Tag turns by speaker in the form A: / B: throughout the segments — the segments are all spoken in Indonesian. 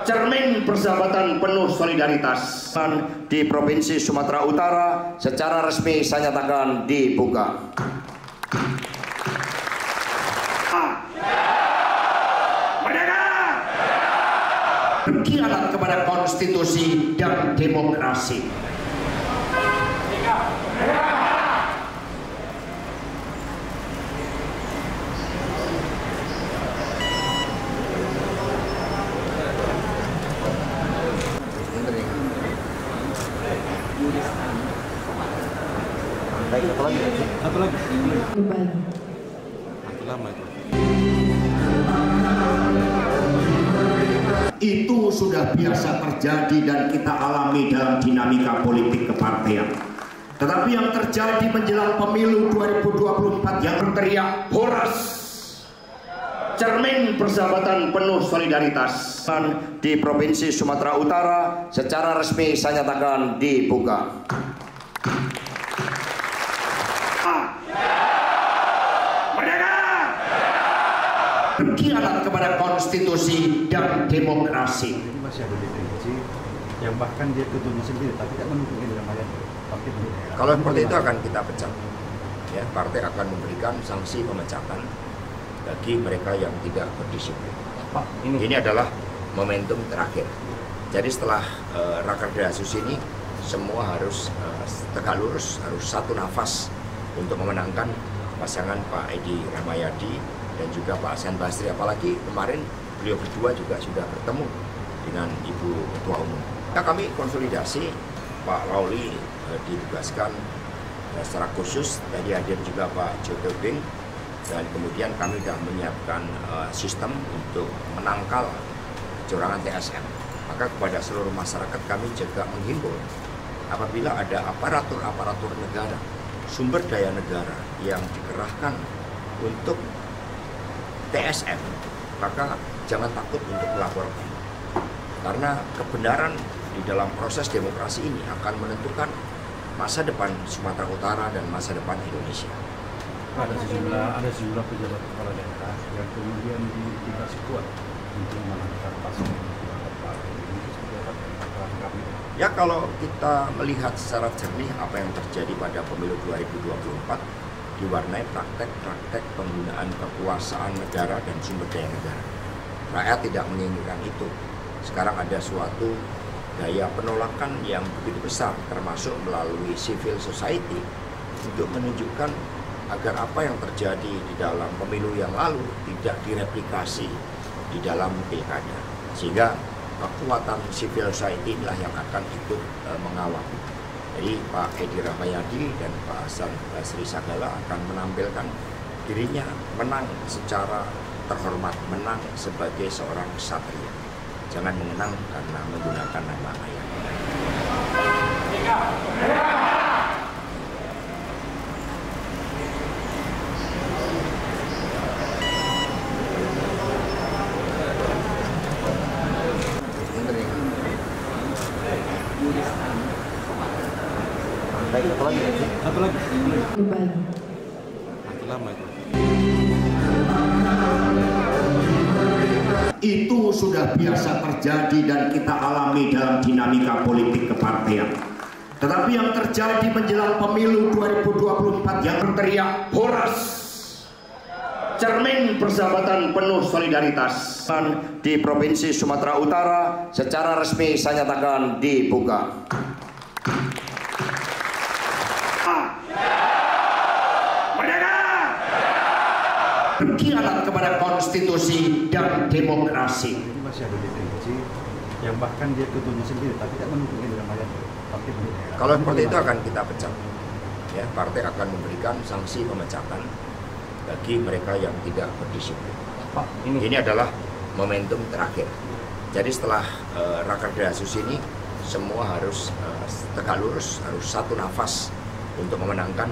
A: cermin persahabatan penuh solidaritas di Provinsi Sumatera Utara secara resmi saya nyatakan dibuka. Merdeka! Berkhianat kepada konstitusi dan demokrasi.
B: Satu lagi. Lama itu.
A: Itu sudah biasa terjadi dan kita alami dalam dinamika politik kepartean. Tetapi yang terjadi menjelang pemilu 2024 yang berteriak horas, cermin persahabatan penuh solidaritas di Provinsi Sumatera Utara secara resmi saya nyatakan dibuka. Berkhianat kepada konstitusi dan demokrasi.
B: Ini masih ada definisi yang bahkan dia ketuanya sendiri tapi tidak mendukung dalam ayat partai.
C: Kalau seperti itu akan kita pecat. Ya, partai akan memberikan sanksi pemecatan bagi mereka yang tidak berdisiplin.
B: Pak,
C: ini adalah momentum terakhir. Jadi setelah Rakerdasus ini semua harus tegak lurus, harus satu nafas untuk memenangkan pasangan Pak Edi Rahmayadi dan juga Pak Hasan Basri, apalagi kemarin beliau berdua juga sudah bertemu dengan Ibu Ketua Umum. Nah, kami konsolidasi, Pak Lauli ditugaskan secara khusus, tadi hadir juga Pak Joto Bing, dan kemudian kami sudah menyiapkan sistem untuk menangkal kecurangan TSM. Maka kepada seluruh masyarakat kami juga menghimbau apabila ada aparatur negara, sumber daya negara yang dikerahkan untuk TSM, maka jangan takut untuk melaporkan. Karena kebenaran di dalam proses demokrasi ini akan menentukan masa depan Sumatera Utara dan masa depan Indonesia.
B: Ada sejumlah pejabat kepala daerah yang kemudian dikasih kuat untuk menangkap pasangan.
C: Ya, kalau kita melihat secara jernih apa yang terjadi pada pemilu 2024, diwarnai praktek-praktek penggunaan kekuasaan negara dan sumber daya negara. Rakyat tidak menginginkan itu. Sekarang ada suatu gaya penolakan yang begitu besar, termasuk melalui civil society, untuk menunjukkan agar apa yang terjadi di dalam pemilu yang lalu tidak direplikasi di dalam pilkada. Sehingga kekuatan civil society inilah yang akan ikut mengawal. Jadi Pak Edi Rahmayadi dan Pak Hasan Basri Sagala akan menampilkan dirinya menang secara terhormat, menang sebagai seorang ksatria. Jangan mengenang karena menggunakan nama ayah.
B: Satu lagi. Lama itu.
A: Itu sudah biasa terjadi dan kita alami dalam dinamika politik kepartean. Tetapi yang terjadi menjelang pemilu 2024 yang berteriak horas, cermin persahabatan penuh solidaritas di Provinsi Sumatera Utara secara resmi saya nyatakan dibuka. Berkhianat kepada konstitusi dan demokrasi.
B: Ini masih ada definisi yang bahkan dia ketuanya sendiri tapi tidak mendukung dalam ayat partai.
C: Kalau seperti itu akan kita pecat. Ya, partai akan memberikan sanksi pemecatan bagi mereka yang tidak berdisiplin.
B: Pak,
C: ini adalah momentum terakhir. Jadi setelah Rakerdasus ini semua harus tegak lurus, harus satu nafas untuk memenangkan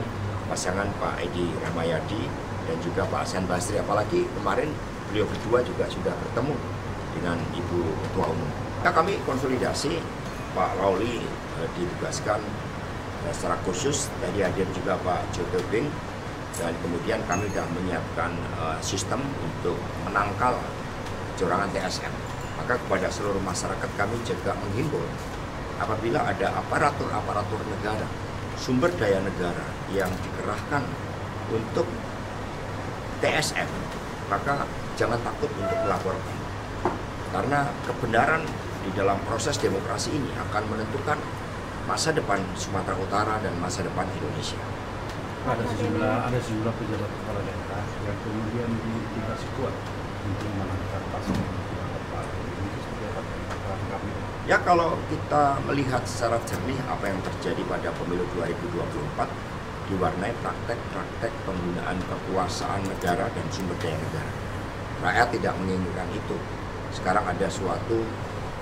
C: pasangan Pak Edi Rahmayadi dan juga Pak Hasan Basri, apalagi kemarin beliau berdua juga sudah bertemu dengan Ibu Ketua Umum. Nah, kami konsolidasi, Pak Lauli ditugaskan secara khusus, tadi hadir juga Pak Joto Bing, dan kemudian kami sudah menyiapkan sistem untuk menangkal kecurangan TSM. Maka kepada seluruh masyarakat kami juga menghimbau apabila ada aparatur negara, sumber daya negara yang dikerahkan untuk TSM, maka jangan takut untuk melaporkan. Karena kebenaran di dalam proses demokrasi ini akan menentukan masa depan Sumatera Utara dan masa depan Indonesia.
B: Ada sejumlah pejabat kepala daerah yang kemudian dikasih kuat untuk memenangkan pasangan.
C: Ya, kalau kita melihat secara jernih apa yang terjadi pada pemilu 2024 diwarnai praktek-praktek penggunaan kekuasaan negara dan sumber daya negara. Rakyat tidak menginginkan itu. Sekarang ada suatu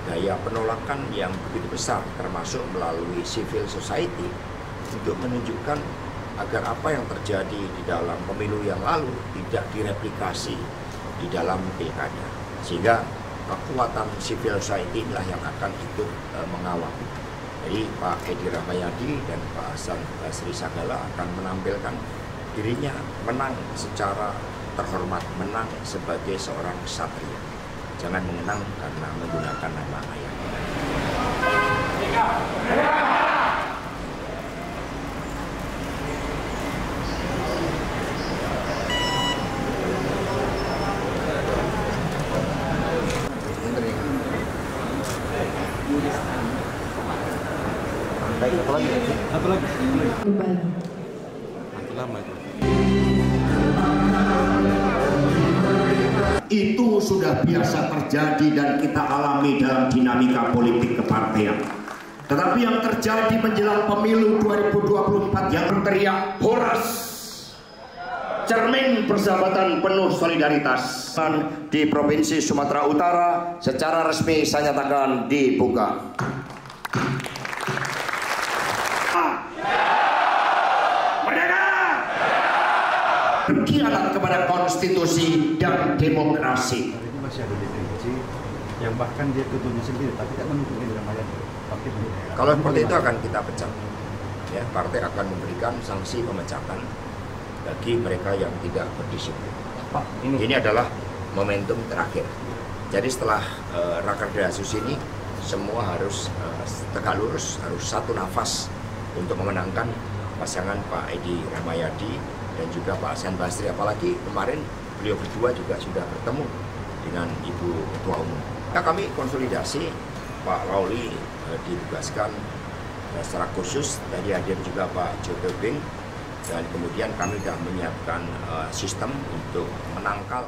C: gaya penolakan yang begitu besar, termasuk melalui civil society, untuk menunjukkan agar apa yang terjadi di dalam pemilu yang lalu tidak direplikasi di dalam pilkada. Sehingga kekuatan civil society inilah yang akan ikut mengawal. Jadi Pak Edi Rahmayadi dan Pak Hasan Basri Sagala akan menampilkan dirinya menang secara terhormat, menang sebagai seorang ksatria. Jangan mengenang karena menggunakan nama ayah.
B: Satu lagi.
A: Itu sudah biasa terjadi dan kita alami dalam dinamika politik kepartean. Tetapi yang terjadi menjelang pemilu 2024 yang berteriak horas, cermin persahabatan penuh solidaritas di Provinsi Sumatera Utara secara resmi saya nyatakan dibuka. Berkhianat kepada konstitusi dan demokrasi.
B: Hari ini masih ada DPC yang bahkan dia ketuanya sendiri, tapi tidak mendukung Edi Rahmayadi.
C: Kalau seperti itu akan kita pecat. Ya, partai akan memberikan sanksi pemecatan bagi mereka yang tidak berdisiplin.
B: Pak,
C: ini adalah momentum terakhir. Jadi setelah Rakerdasus ini semua harus tegak lurus, harus satu nafas untuk memenangkan pasangan Pak Edi Rahmayadi dan juga Pak Hasan Basri, apalagi kemarin beliau berdua juga sudah bertemu dengan Ibu Ketua Umum. Nah, kami konsolidasi, Pak Lauli ditugaskan secara khusus, tadi hadir juga Pak Jo Tebing, dan kemudian kami sudah menyiapkan sistem untuk menangkal